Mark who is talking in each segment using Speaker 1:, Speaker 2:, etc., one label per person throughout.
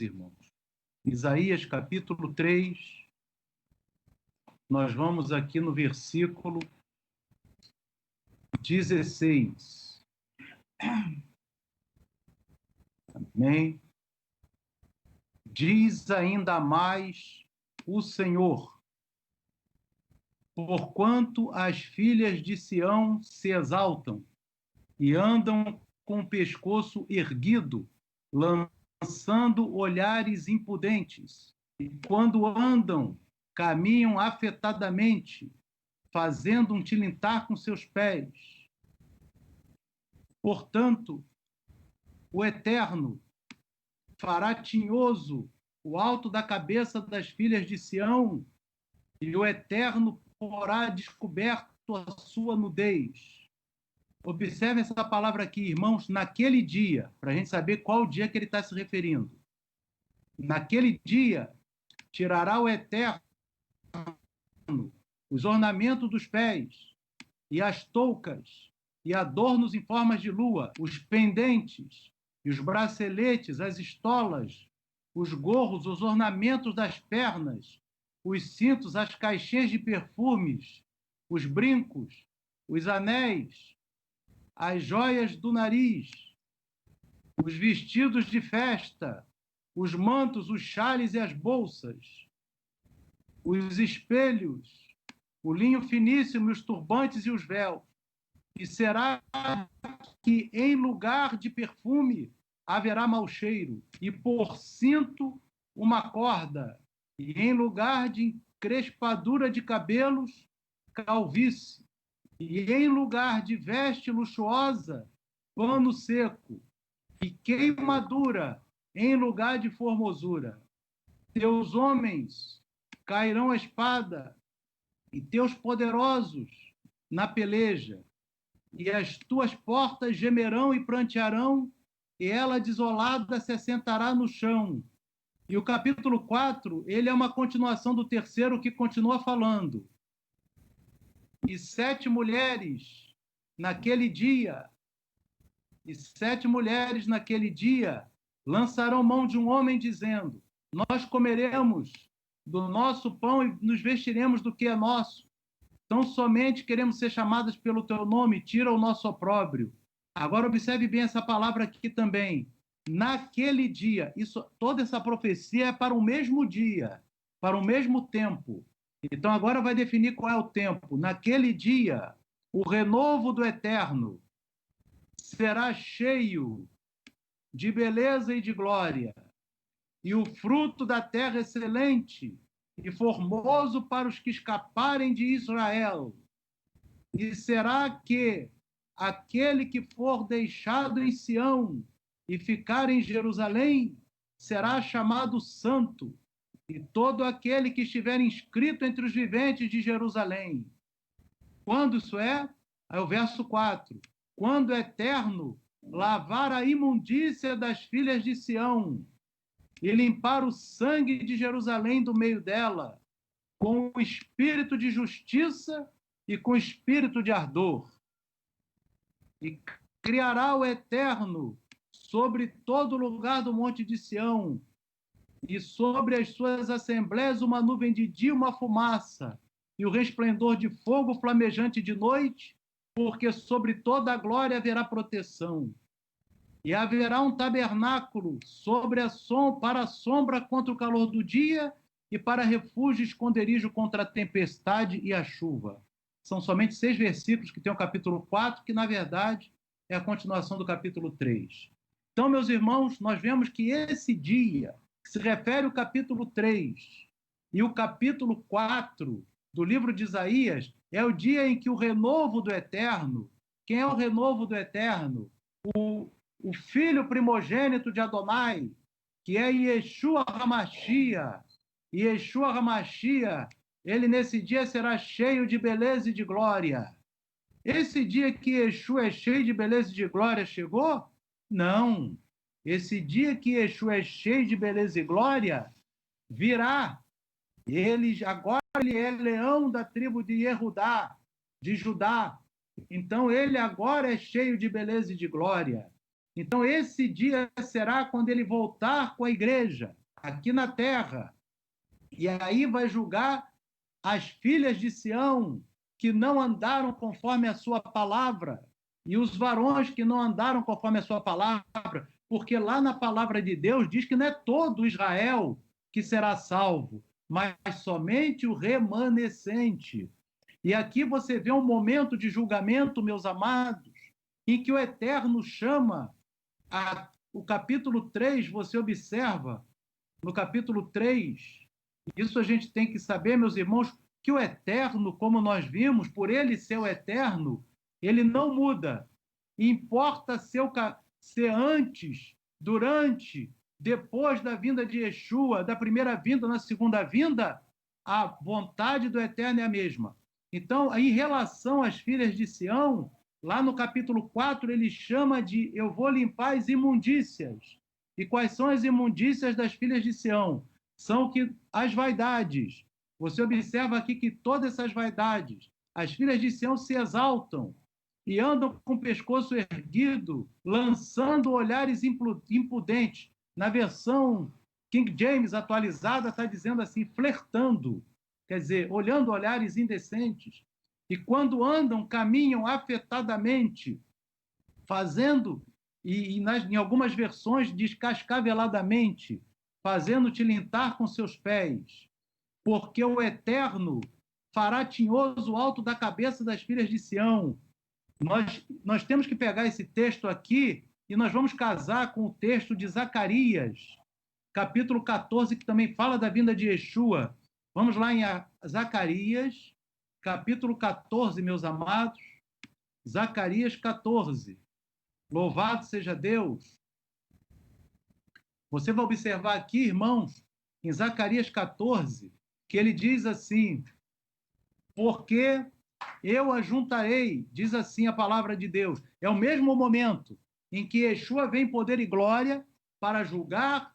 Speaker 1: irmãos. Isaías capítulo 3, nós vamos aqui no versículo 16. Amém? Diz ainda mais o Senhor: porquanto as filhas de Sião se exaltam e andam com o pescoço erguido, lançando olhares impudentes, e quando andam, caminham afetadamente, fazendo um tilintar com seus pés. Portanto, o Eterno fará tinhoso o alto da cabeça das filhas de Sião, e o Eterno porá descoberto a sua nudez. Observe essa palavra aqui, irmãos, naquele dia, para a gente saber qual dia que ele está se referindo. Naquele dia, tirará o Eterno os ornamentos dos pés, e as toucas, e adornos em formas de lua, os pendentes, e os braceletes, as estolas, os gorros, os ornamentos das pernas, os cintos, as caixinhas de perfumes, os brincos, os anéis, as joias do nariz, os vestidos de festa, os mantos, os xales e as bolsas, os espelhos, o linho finíssimo, os turbantes e os véus. E será que em lugar de perfume haverá mau cheiro, e por cinto uma corda, e em lugar de encrespadura de cabelos, calvície, e em lugar de veste luxuosa, pano seco, e queimadura em lugar de formosura. Teus homens cairão a espada, e teus poderosos na peleja, e as tuas portas gemerão e prantearão, e ela desolada se assentará no chão. E o capítulo 4, ele é uma continuação do terceiro, que continua falando. E 7 mulheres naquele dia, lançarão mão de um homem, dizendo: nós comeremos do nosso pão e nos vestiremos do que é nosso. Tão somente queremos ser chamadas pelo teu nome, tira o nosso opróbrio. Agora observe bem essa palavra aqui também. Naquele dia, toda essa profecia é para o mesmo dia, para o mesmo tempo. Então agora vai definir qual é o tempo. Naquele dia, o renovo do Eterno será cheio de beleza e de glória, e o fruto da terra excelente e formoso para os que escaparem de Israel. E será que aquele que for deixado em Sião e ficar em Jerusalém será chamado santo, e todo aquele que estiver inscrito entre os viventes de Jerusalém. Quando isso é? Aí o verso 4. Quando o Eterno lavar a imundícia das filhas de Sião e limpar o sangue de Jerusalém do meio dela, com o espírito de justiça e com o espírito de ardor. E criará o Eterno sobre todo lugar do monte de Sião, e sobre as suas assembléias uma nuvem de dia, uma fumaça, e o resplendor de fogo flamejante de noite, porque sobre toda a glória haverá proteção. E haverá um tabernáculo para a sombra contra o calor do dia, e para refúgio e esconderijo contra a tempestade e a chuva. São somente 6 versículos que tem o capítulo 4, que na verdade é a continuação do capítulo 3. Então, meus irmãos, nós vemos que esse dia, que se refere ao capítulo 3 e o capítulo 4 do livro de Isaías, é o dia em que o renovo do Eterno, quem é o renovo do Eterno? O filho primogênito de Adonai, que é Yeshua HaMashiach. Yeshua HaMashiach, ele nesse dia será cheio de beleza e de glória. Esse dia que Yeshua é cheio de beleza e de glória chegou? Não. Esse dia que Yeshua é cheio de beleza e glória virá. Agora ele é leão da tribo de Yehudá, de Judá. Então ele agora é cheio de beleza e de glória. Então, esse dia será quando ele voltar com a igreja, aqui na terra. E aí vai julgar as filhas de Sião, que não andaram conforme a sua palavra, e os varões que não andaram conforme a sua palavra, porque lá na palavra de Deus diz que não é todo Israel que será salvo, mas somente o remanescente. E aqui você vê um momento de julgamento, meus amados, em que o Eterno chama o capítulo 3, você observa, no capítulo 3, isso a gente tem que saber, meus irmãos, que o Eterno, como nós vimos, por ele ser o Eterno, ele não muda. Importa ser antes, durante, depois da vinda de Yeshua, da primeira vinda, na segunda vinda, a vontade do Eterno é a mesma. Então, em relação às filhas de Sião, lá no capítulo 4, ele chama de eu vou limpar as imundícias. E quais são as imundícias das filhas de Sião? São que as vaidades. Você observa aqui que todas essas vaidades, as filhas de Sião se exaltam e andam com o pescoço erguido, lançando olhares impudentes. Na versão King James atualizada está dizendo assim, flertando, quer dizer, olhando olhares indecentes. E quando andam, caminham afetadamente, fazendo, em algumas versões diz cascaveladamente, fazendo tilintar com seus pés, porque o Eterno fará tinhoso o alto da cabeça das filhas de Sião. Nós temos que pegar esse texto aqui e nós vamos casar com o texto de Zacarias, capítulo 14, que também fala da vinda de Yeshua. Vamos lá em Zacarias, capítulo 14, meus amados. Zacarias 14. Louvado seja Deus. Você vai observar aqui, irmãos, em Zacarias 14, que ele diz assim, porque eu ajuntarei, diz assim a palavra de Deus. É o mesmo momento em que Yeshua vem em poder e glória para julgar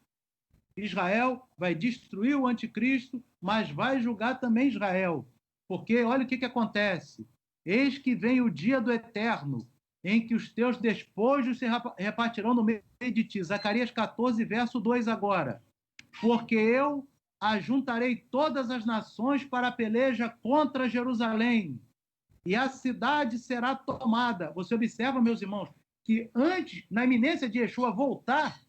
Speaker 1: Israel, vai destruir o anticristo, mas vai julgar também Israel. Porque olha o que acontece. Eis que vem o dia do Eterno, em que os teus despojos se repartirão no meio de ti. Zacarias 14, verso 2 agora. Porque eu ajuntarei todas as nações para a peleja contra Jerusalém, e a cidade será tomada. Você observa, meus irmãos, que antes, na iminência de Yeshua voltar,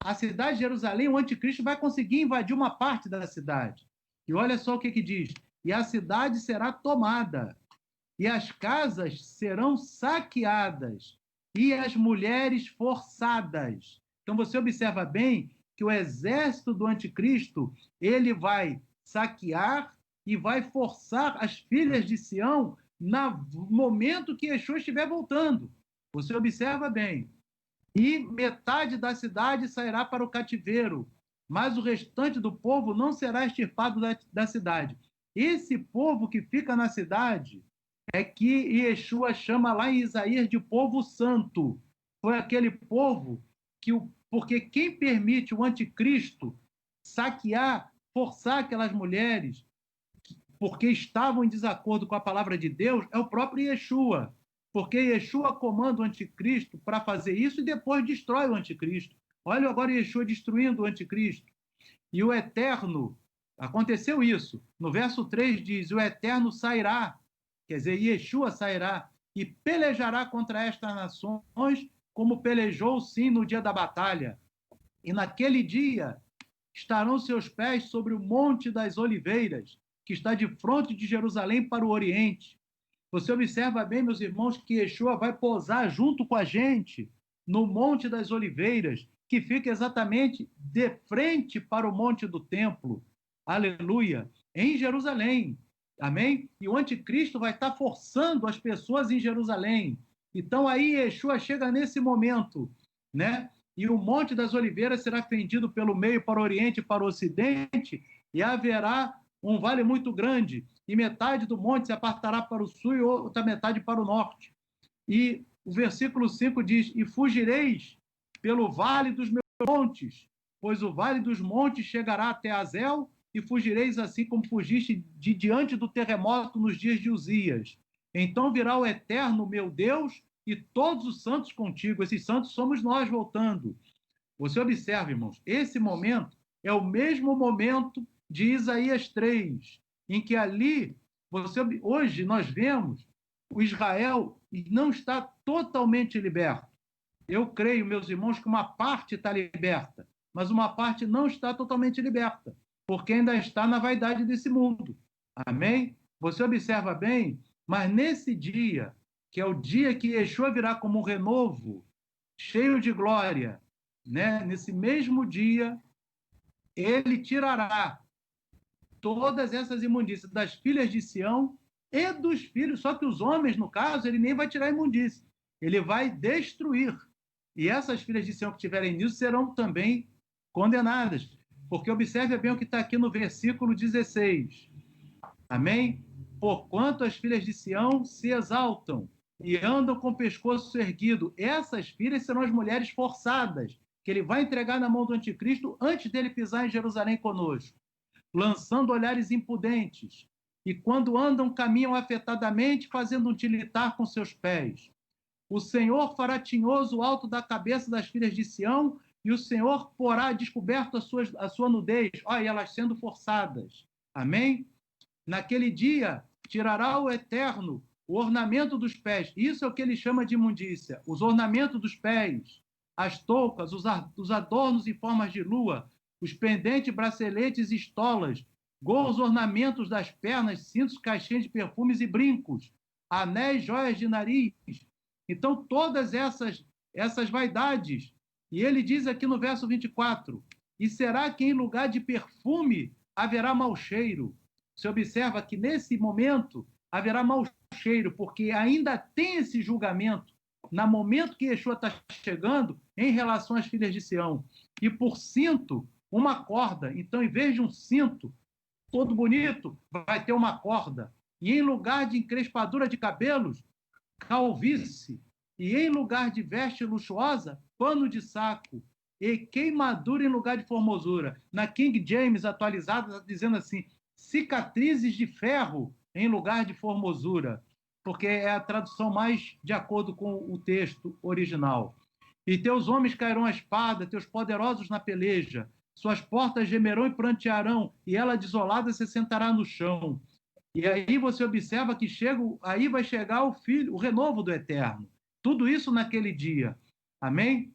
Speaker 1: a cidade de Jerusalém, o anticristo vai conseguir invadir uma parte da cidade. E olha só o que diz. E a cidade será tomada, e as casas serão saqueadas, e as mulheres forçadas. Então você observa bem que o exército do anticristo, ele vai saquear e vai forçar as filhas de Sião no momento que Yeshua estiver voltando. Você observa bem. E metade da cidade sairá para o cativeiro, mas o restante do povo não será extirpado da cidade. Esse povo que fica na cidade é que Yeshua chama lá em Isaías de povo santo. Foi aquele povo porque quem permite o anticristo saquear, forçar aquelas mulheres, porque estavam em desacordo com a palavra de Deus, é o próprio Yeshua. Porque Yeshua comanda o anticristo para fazer isso e depois destrói o anticristo. Olha agora Yeshua destruindo o anticristo. E o Eterno, aconteceu isso. No verso 3 diz, o Eterno sairá, quer dizer, Yeshua sairá e pelejará contra estas nações, como pelejou sim no dia da batalha. E naquele dia estarão seus pés sobre o Monte das Oliveiras, que está de fronte de Jerusalém para o Oriente. Você observa bem, meus irmãos, que Yeshua vai pousar junto com a gente no Monte das Oliveiras, que fica exatamente de frente para o Monte do Templo. Aleluia! Em Jerusalém. Amém? E o anticristo vai estar forçando as pessoas em Jerusalém. Então aí Yeshua chega nesse momento, né? E o Monte das Oliveiras será fendido pelo meio para o Oriente e para o Ocidente, e haverá um vale muito grande, e metade do monte se apartará para o sul e outra metade para o norte. E o versículo 5 diz, e fugireis pelo vale dos meus montes, pois o vale dos montes chegará até Azel, e fugireis assim como fugiste de diante do terremoto nos dias de Uzias. Então virá o Eterno, meu Deus, e todos os santos contigo. Esses santos somos nós voltando. Você observa, irmãos, esse momento é o mesmo momento de Isaías 3, em que ali, hoje nós vemos o Israel não está totalmente liberto. Eu creio, meus irmãos, que uma parte está liberta, mas uma parte não está totalmente liberta, porque ainda está na vaidade desse mundo. Amém? Você observa bem, mas nesse dia, que é o dia que Yeshua virá como um renovo, cheio de glória, né? Nesse mesmo dia, ele tirará todas essas imundícias das filhas de Sião e dos filhos, só que os homens, no caso, ele nem vai tirar a imundícia, ele vai destruir. E essas filhas de Sião que tiverem nisso serão também condenadas. Porque observe bem o que está aqui no versículo 16. Amém? Porquanto as filhas de Sião se exaltam e andam com o pescoço erguido. Essas filhas serão as mulheres forçadas, que ele vai entregar na mão do anticristo antes dele pisar em Jerusalém conosco, lançando olhares impudentes. E quando andam, caminham afetadamente, fazendo um tilitar com seus pés. O Senhor fará tinhoso o alto da cabeça das filhas de Sião, e o Senhor porá descoberto a sua nudez, olha, elas sendo forçadas. Amém? Naquele dia, tirará o Eterno o ornamento dos pés. Isso é o que ele chama de imundícia. Os ornamentos dos pés, as toucas, os adornos em formas de lua, os pendentes, braceletes e estolas, gorros, ornamentos das pernas, cintos, caixinhas de perfumes e brincos, anéis, joias de nariz. Então, todas essas vaidades. E ele diz aqui no verso 24, e será que em lugar de perfume haverá mau cheiro? Você observa que nesse momento haverá mau cheiro, porque ainda tem esse julgamento no momento que Yeshua está chegando em relação às filhas de Sião. E por cinto, uma corda. Então, em vez de um cinto todo bonito, vai ter uma corda. E em lugar de encrespadura de cabelos, calvície. E em lugar de veste luxuosa, pano de saco. E queimadura em lugar de formosura. Na King James atualizada, está dizendo assim, cicatrizes de ferro em lugar de formosura, porque é a tradução mais de acordo com o texto original. E teus homens cairão à espada, teus poderosos na peleja, suas portas gemerão e prantearão, e ela desolada se sentará no chão. E aí você observa que aí vai chegar o Filho, o renovo do Eterno. Tudo isso naquele dia. Amém?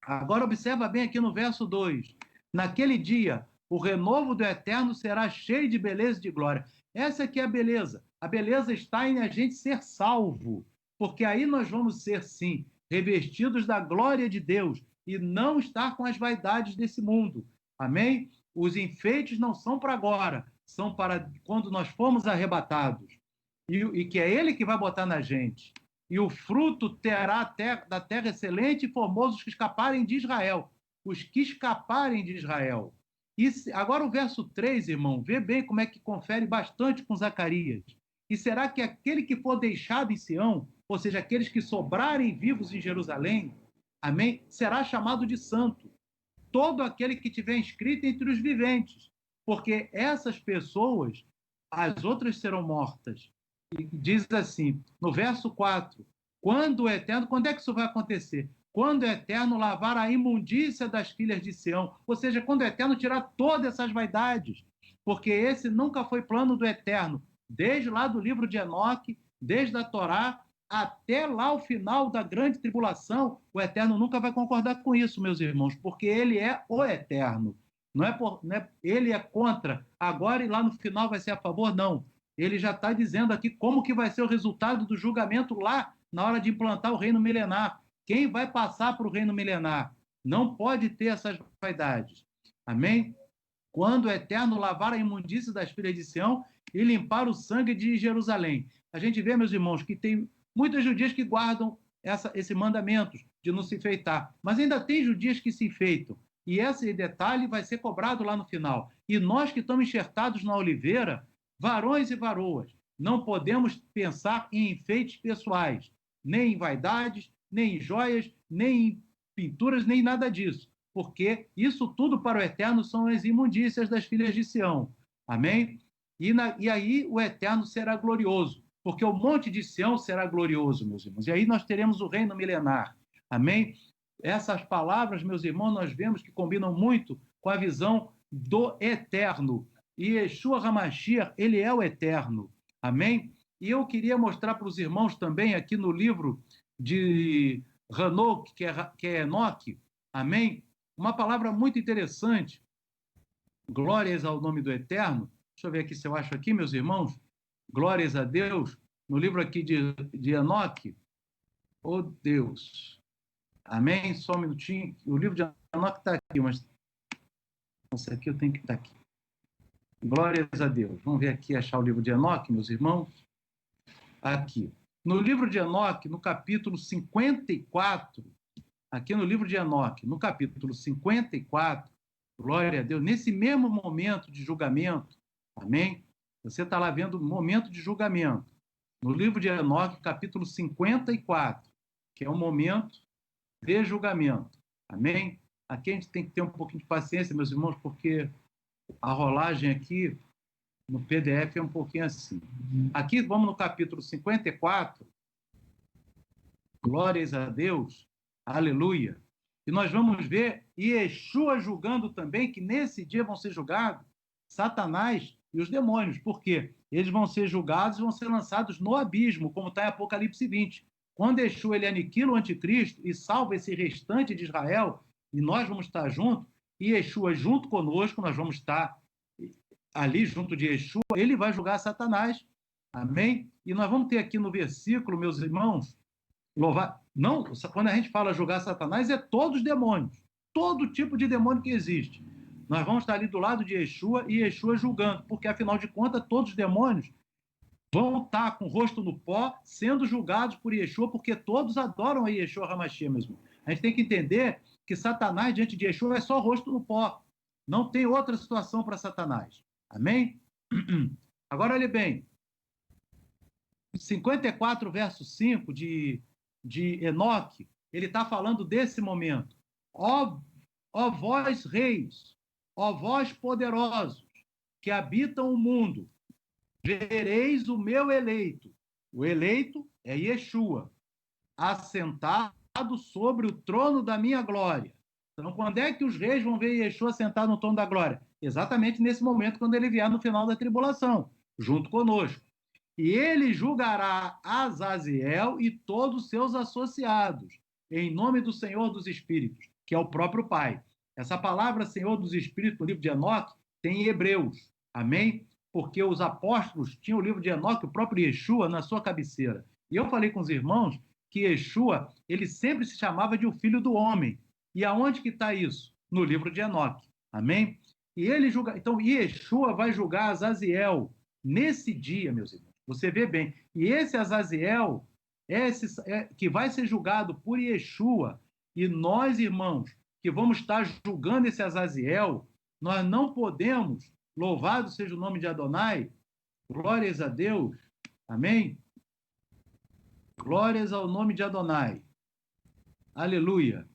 Speaker 1: Agora observa bem aqui no verso 2. Naquele dia, o renovo do Eterno será cheio de beleza e de glória. Essa aqui é a beleza. A beleza está em a gente ser salvo. Porque aí nós vamos ser, sim, revestidos da glória de Deus e não estar com as vaidades desse mundo. Amém? Os enfeites não são para agora, são para quando nós formos arrebatados. E que é Ele que vai botar na gente. E o fruto terá da terra excelente e formosos que escaparem de Israel. Os que escaparem de Israel. E agora o verso 3, irmão, vê bem como é que confere bastante com Zacarias. E será que aquele que for deixado em Sião, ou seja, aqueles que sobrarem vivos em Jerusalém, amém, será chamado de santo. Todo aquele que tiver inscrito entre os viventes. Porque essas pessoas, as outras serão mortas. E diz assim, no verso 4, quando é que isso vai acontecer? Quando o Eterno lavar a imundícia das filhas de Sião, ou seja, quando o Eterno tirar todas essas vaidades, porque esse nunca foi plano do Eterno, desde lá do livro de Enoque, desde a Torá, até lá o final da grande tribulação, o Eterno nunca vai concordar com isso, meus irmãos, porque ele é o Eterno. Não é ele é contra, agora e lá no final vai ser a favor, não. Ele já está dizendo aqui como que vai ser o resultado do julgamento lá na hora de implantar o reino milenar. Quem vai passar para o reino milenar? Não pode ter essas vaidades. Amém? Quando o Eterno lavar a imundícia das filhas de Sião e limpar o sangue de Jerusalém. A gente vê, meus irmãos, que tem muitos judeus que guardam esse mandamento de não se enfeitar, mas ainda tem judeus que se enfeitam. E esse detalhe vai ser cobrado lá no final. E nós que estamos enxertados na oliveira, varões e varoas, não podemos pensar em enfeites pessoais, nem em vaidades, nem em joias, nem em pinturas, nem nada disso, porque isso tudo para o Eterno são as imundícias das filhas de Sião. Amém? E aí o Eterno será glorioso, porque o monte de Sião será glorioso, meus irmãos. E aí nós teremos o reino milenar. Amém? Essas palavras, meus irmãos, nós vemos que combinam muito com a visão do eterno. E Yeshua HaMashiach, ele é o eterno. Amém? E eu queria mostrar para os irmãos também, aqui no livro de Hanok, que é Enoque, amém? Uma palavra muito interessante. Glórias ao nome do Eterno. Deixa eu ver aqui se eu acho aqui, meus irmãos. Glórias a Deus. No livro aqui de Enoque. Oh, Deus. Amém? Só um minutinho. O livro de Enoque está aqui, mas esse aqui eu tenho que estar aqui. Glórias a Deus. Vamos ver aqui, achar o livro de Enoque, meus irmãos. Aqui. No livro de Enoque, no capítulo 54, aqui no livro de Enoque, no capítulo 54, glória a Deus, nesse mesmo momento de julgamento, amém? Você está lá vendo o momento de julgamento. No livro de Enoque, capítulo 54, que é um momento de julgamento, amém? Aqui a gente tem que ter um pouquinho de paciência, meus irmãos, porque a rolagem aqui no PDF é um pouquinho assim. Aqui, vamos no capítulo 54, glórias a Deus, aleluia. E nós vamos ver Yeshua julgando também, que nesse dia vão ser julgados Satanás e os demônios. Por quê? Eles vão ser julgados e vão ser lançados no abismo, como está em Apocalipse 20. Quando Yeshua ele aniquila o anticristo e salva esse restante de Israel, e nós vamos estar juntos, e Yeshua junto conosco, nós vamos estar ali junto de Yeshua, ele vai julgar Satanás. Amém? E nós vamos ter aqui no versículo, meus irmãos, louvar. Não, quando a gente fala julgar Satanás, é todos os demônios. Todo tipo de demônio que existe. Nós vamos estar ali do lado de Yeshua e Yeshua julgando, porque afinal de contas, todos os demônios vão estar com o rosto no pó, sendo julgados por Yeshua, porque todos adoram a Yeshua HaMashiach mesmo. A gente tem que entender que Satanás, diante de Yeshua, é só rosto no pó. Não tem outra situação para Satanás. Amém? Agora, olhe bem. 54, verso 5 de Enoque, ele está falando desse momento. Ó vós reis, ó vós poderosos, que habitam o mundo, vereis o meu eleito. O eleito é Yeshua, assentado sobre o trono da minha glória. Então, quando é que os reis vão ver Yeshua sentado no trono da glória? Exatamente nesse momento, quando ele vier no final da tribulação, junto conosco. E ele julgará Azaziel e todos os seus associados, em nome do Senhor dos Espíritos, que é o próprio Pai. Essa palavra Senhor dos Espíritos, no livro de Enoque, tem em Hebreus. Amém? Porque os apóstolos tinham o livro de Enoque, o próprio Yeshua, na sua cabeceira. E eu falei com os irmãos que Yeshua, ele sempre se chamava de o Filho do Homem. E aonde que está isso? No livro de Enoque. Amém? E ele julga. Então, Yeshua vai julgar Azaziel nesse dia, meus irmãos. Você vê bem. E esse Azaziel, que vai ser julgado por Yeshua, e nós, irmãos, que vamos estar julgando esse Azaziel, nós não podemos, louvado seja o nome de Adonai, glórias a Deus, amém? Glórias ao nome de Adonai, aleluia,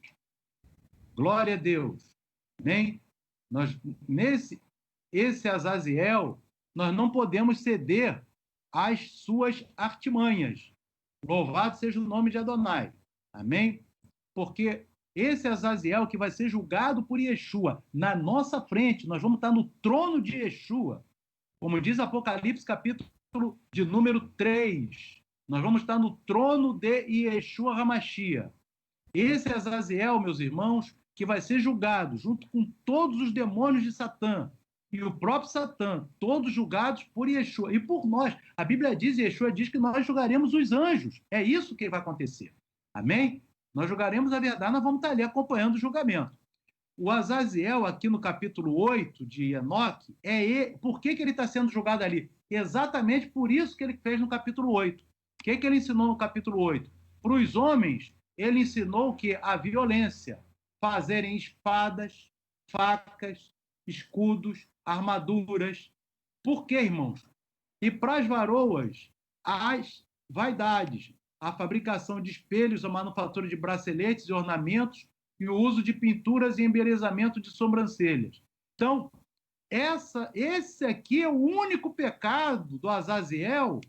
Speaker 1: glória a Deus, amém? Esse Azaziel, nós não podemos ceder às suas artimanhas. Louvado seja o nome de Adonai. Amém? Porque esse Azaziel que vai ser julgado por Yeshua, na nossa frente, nós vamos estar no trono de Yeshua. Como diz Apocalipse, capítulo de número 3. Nós vamos estar no trono de Yeshua HaMashiach. Esse Azaziel, meus irmãos, que vai ser julgado junto com todos os demônios de Satã, e o próprio Satã, todos julgados por Yeshua e por nós. A Bíblia diz, Yeshua diz que nós julgaremos os anjos. É isso que vai acontecer. Amém? Nós julgaremos a verdade, nós vamos estar ali acompanhando o julgamento. O Azaziel, aqui no capítulo 8 de Enoque, por que ele está sendo julgado ali? Exatamente por isso que ele fez no capítulo 8. O que ele ensinou no capítulo 8? Para os homens, ele ensinou que a violência, fazerem espadas, facas, escudos, armaduras. Por quê, irmãos? E para as varoas, as vaidades, a fabricação de espelhos, a manufatura de braceletes e ornamentos e o uso de pinturas e embelezamento de sobrancelhas. Então, esse aqui é o único pecado do Azaziel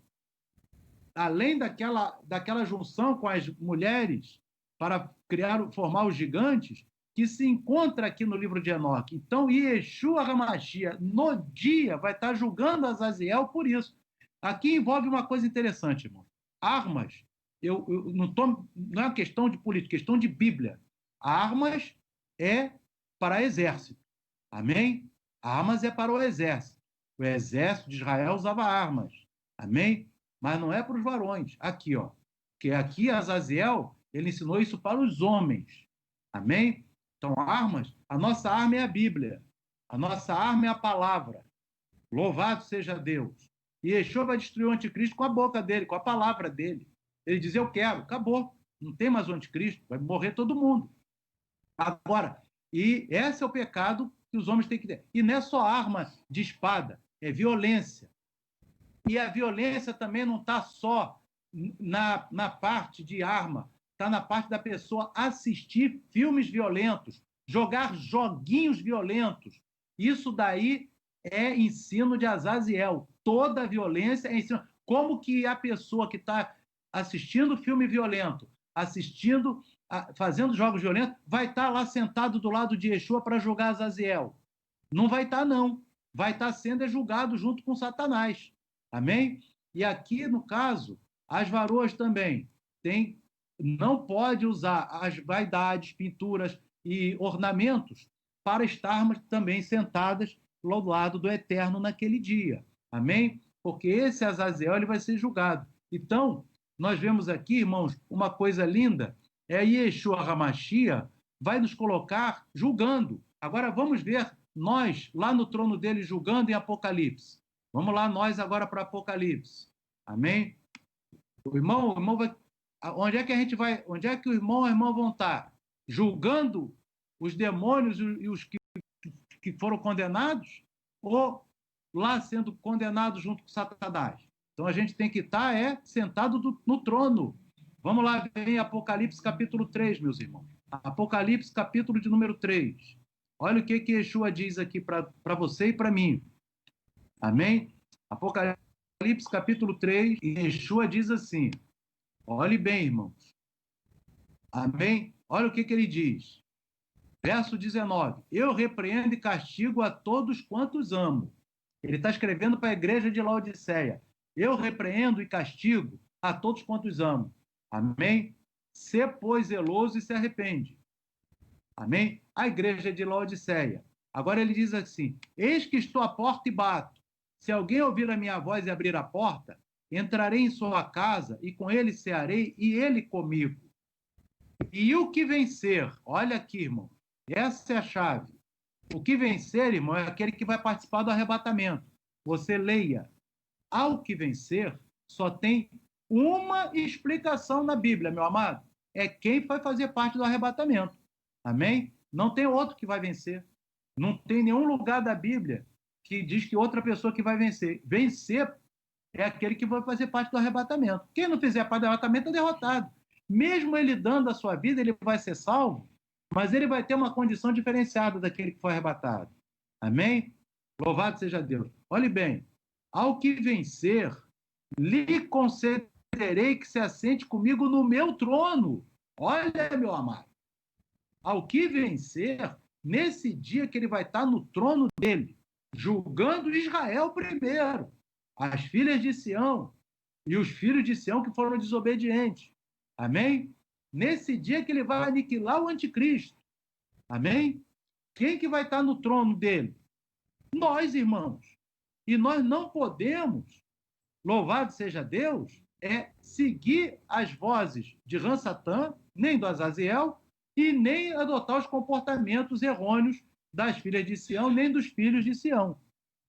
Speaker 1: além daquela junção com as mulheres para formar os gigantes, que se encontra aqui no livro de Enoque. Então, Yeshua HaMashiach, no dia, vai estar julgando Azaziel por isso. Aqui envolve uma coisa interessante, irmão. Armas, não é uma questão de política, é questão de Bíblia. Armas é para exército. Amém? Armas é para o exército. O exército de Israel usava armas. Amém? Mas não é para os varões. Aqui, ó. Porque aqui Azaziel, ele ensinou isso para os homens. Amém? Então, armas, a nossa arma é a Bíblia. A nossa arma é a palavra. Louvado seja Deus. E Yeshua vai destruir o anticristo com a boca dele, com a palavra dele. Ele diz, eu quero, acabou. Não tem mais o anticristo, vai morrer todo mundo. Agora, e esse é o pecado que os homens têm que ter. E não é só arma de espada, é violência. E a violência também não está só na parte de arma, está na parte da pessoa assistir filmes violentos, jogar joguinhos violentos. Isso daí é ensino de Azaziel. Toda violência é ensino. Como que a pessoa que está assistindo filme violento, fazendo jogos violentos, vai estar lá sentado do lado de Yeshua para julgar Azaziel? Não vai estar, não. Vai estar sendo julgado junto com Satanás. Amém? E aqui, no caso, as varoas também não pode usar as vaidades, pinturas e ornamentos para estarmos também sentadas ao lado do Eterno naquele dia. Amém? Porque esse Azaziel ele vai ser julgado. Então, nós vemos aqui, irmãos, uma coisa linda, Yeshua HaMashiach vai nos colocar julgando. Agora vamos ver nós lá no trono dele julgando em Apocalipse. Vamos lá nós agora para Apocalipse. Amém? O irmão vai... Onde é que a gente vai? Onde é que o irmão e a irmã vão estar? Julgando os demônios e os que foram condenados? Ou lá sendo condenados junto com Satanás? Então a gente tem que estar sentado no trono. Vamos lá ver em Apocalipse capítulo 3, meus irmãos. Apocalipse capítulo de número 3. Olha o que Yeshua diz aqui para você e para mim. Amém? Apocalipse capítulo 3, e Yeshua diz assim. Olhe bem, irmãos. Amém? Olha o que ele diz. Verso 19. Eu repreendo e castigo a todos quantos amo. Ele está escrevendo para a igreja de Laodiceia. Eu repreendo e castigo a todos quantos amo. Amém? Sê, pois, zeloso e se arrepende. Amém? A igreja de Laodiceia. Agora ele diz assim, eis que estou à porta e bato. Se alguém ouvir a minha voz e abrir a porta, entrarei em sua casa e com ele cearei e ele comigo. E o que vencer, olha aqui, irmão, essa é a chave. O que vencer, irmão, é aquele que vai participar do arrebatamento. Você leia. Ao que vencer, só tem uma explicação na Bíblia, meu amado. É quem vai fazer parte do arrebatamento. Amém? Não tem outro que vai vencer. Não tem nenhum lugar da Bíblia que diz que outra pessoa que vai vencer. Vencer é aquele que vai fazer parte do arrebatamento. Quem não fizer parte do arrebatamento é derrotado. Mesmo ele dando a sua vida, ele vai ser salvo, mas ele vai ter uma condição diferenciada daquele que foi arrebatado. Amém? Louvado seja Deus. Olhe bem, ao que vencer, lhe concederei que se assente comigo no meu trono. Olha, meu amado. Ao que vencer, nesse dia que ele vai estar no trono dele, julgando Israel primeiro, as filhas de Sião e os filhos de Sião que foram desobedientes. Amém? Nesse dia que ele vai aniquilar o anticristo. Amém? Quem que vai estar no trono dele? Nós, irmãos. E nós não podemos, louvado seja Deus, seguir as vozes de Ransatã, nem do Azaziel, e nem adotar os comportamentos errôneos das filhas de Sião, nem dos filhos de Sião.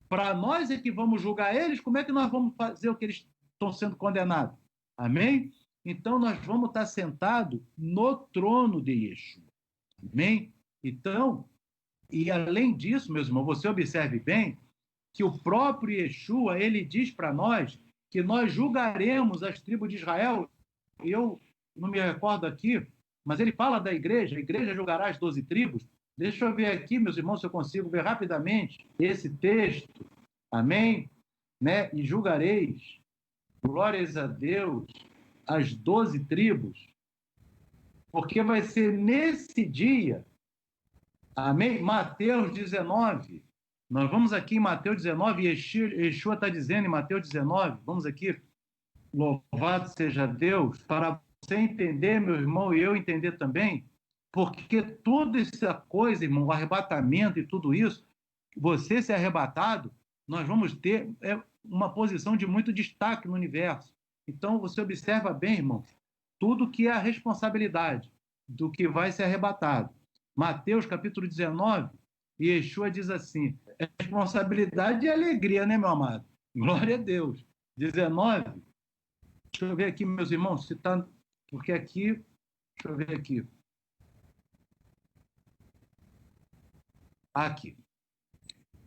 Speaker 1: Para nós é que vamos julgar eles, como é que nós vamos fazer o que eles estão sendo condenados? Amém? Então, nós vamos estar sentados no trono de Yeshua. Amém? Então, e além disso, meus irmãos, você observe bem que o próprio Yeshua, ele diz para nós que nós julgaremos as tribos de Israel. Eu não me recordo aqui, mas ele fala da igreja, a igreja julgará as 12 tribos. Deixa eu ver aqui, meus irmãos, se eu consigo ver rapidamente esse texto. Amém? Né? E julgareis. glórias a Deus, as 12 tribos, porque vai ser nesse dia, amém? Mateus 19, nós vamos aqui em Mateus 19, Yeshua está dizendo em Mateus 19, vamos aqui, louvado seja Deus, para você entender, meu irmão, e eu entender também, porque toda essa coisa, irmão, o arrebatamento e tudo isso, você ser arrebatado, nós vamos ter uma posição de muito destaque no universo. Então, você observa bem, irmão, tudo que é a responsabilidade do que vai ser arrebatado. Mateus, capítulo 19, Yeshua diz assim, responsabilidade e alegria, né, meu amado? Glória a Deus. 19, deixa eu ver aqui, meus irmãos, se está... Porque aqui, deixa eu ver aqui. Aqui.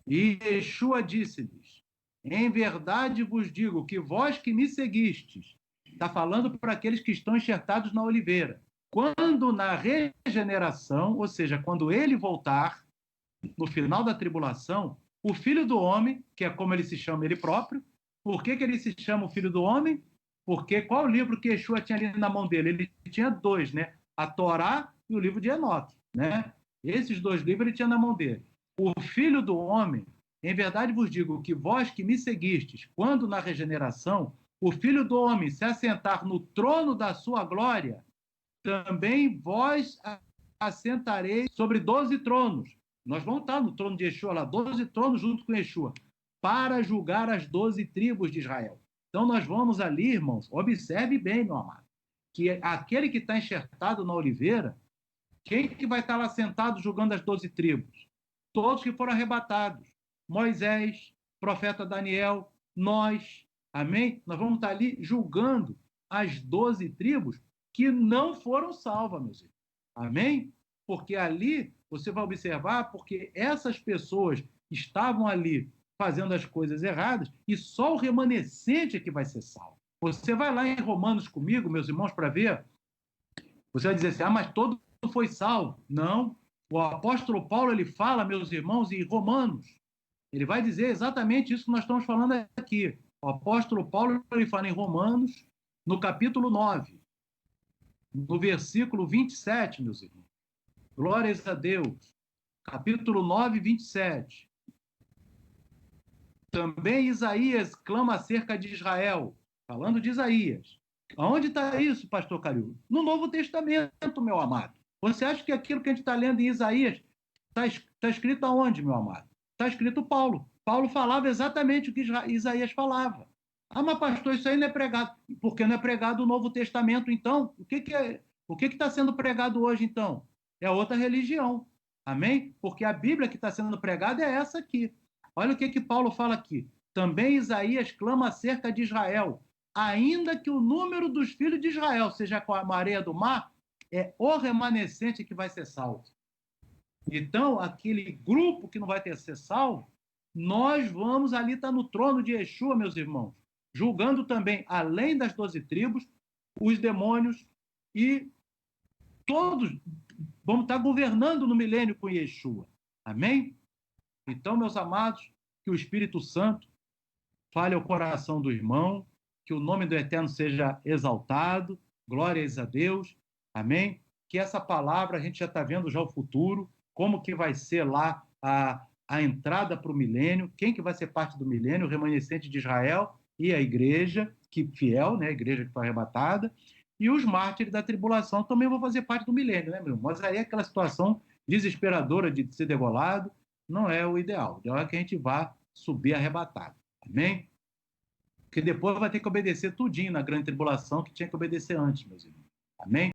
Speaker 1: E Yeshua disse-lhes, em verdade vos digo que vós que me seguistes, está falando para aqueles que estão enxertados na oliveira, quando na regeneração, ou seja, quando ele voltar, no final da tribulação, o Filho do Homem, que é como ele se chama ele próprio, por que ele se chama o Filho do Homem? Porque qual livro que Yeshua tinha ali na mão dele? Ele tinha dois, né? A Torá e o livro de Enoque, né? Esses dois livros ele tinha na mão dele. O Filho do Homem, em verdade vos digo que vós que me seguistes, quando na regeneração, o Filho do Homem se assentar no trono da sua glória, também vós assentareis sobre 12 tronos. Nós vamos estar no trono de Yeshua lá, 12 tronos junto com Yeshua, para julgar as 12 tribos de Israel. Então nós vamos ali, irmãos, observe bem, meu amado, que aquele que está enxertado na oliveira, quem que vai estar lá sentado julgando as 12 tribos? Todos que foram arrebatados. Moisés, profeta Daniel, nós, amém? Nós vamos estar ali julgando as 12 tribos que não foram salvas, meus irmãos. Amém? Porque ali, você vai observar, porque essas pessoas estavam ali fazendo as coisas erradas e só o remanescente é que vai ser salvo. Você vai lá em Romanos comigo, meus irmãos, para ver. Você vai dizer assim, mas todo foi salvo. Não. O apóstolo Paulo, ele fala, meus irmãos, em Romanos. Ele vai dizer exatamente isso que nós estamos falando aqui. O apóstolo Paulo, ele fala em Romanos, no capítulo 9, no versículo 27, meus irmãos. Glórias a Deus. Capítulo 9, 27. Também Isaías clama acerca de Israel. Falando de Isaías. Aonde está isso, pastor Calil? No Novo Testamento, meu amado. Você acha que aquilo que a gente está lendo em Isaías está escrito aonde, meu amado? Está escrito Paulo. Paulo falava exatamente o que Isaías falava. Ah, mas pastor, isso aí não é pregado. Por que não é pregado o Novo Testamento, então? O que está sendo pregado hoje, então? É outra religião. Amém? Porque a Bíblia que está sendo pregada é essa aqui. Olha o que Paulo fala aqui. Também Isaías clama acerca de Israel. Ainda que o número dos filhos de Israel seja com a areia do mar, é o remanescente que vai ser salvo. Então, aquele grupo que não vai ter ser salvo, nós vamos ali estar no trono de Yeshua, meus irmãos, julgando também, além das 12 tribos, os demônios e todos vamos estar governando no milênio com Yeshua. Amém? Então, meus amados, que o Espírito Santo fale ao coração do irmão, que o nome do Eterno seja exaltado, glórias a Deus, amém? Que essa palavra, a gente já está vendo já o futuro, como que vai ser lá a entrada para o milênio, quem que vai ser parte do milênio, o remanescente de Israel e a igreja, que fiel, né? A igreja que foi arrebatada, e os mártires da tribulação também vão fazer parte do milênio, né, meu irmão? Mas aí é aquela situação desesperadora de ser degolado, não é o ideal. O ideal é que a gente vá subir arrebatado. Amém? Porque depois vai ter que obedecer tudinho na grande tribulação que tinha que obedecer antes, meus irmãos. Amém?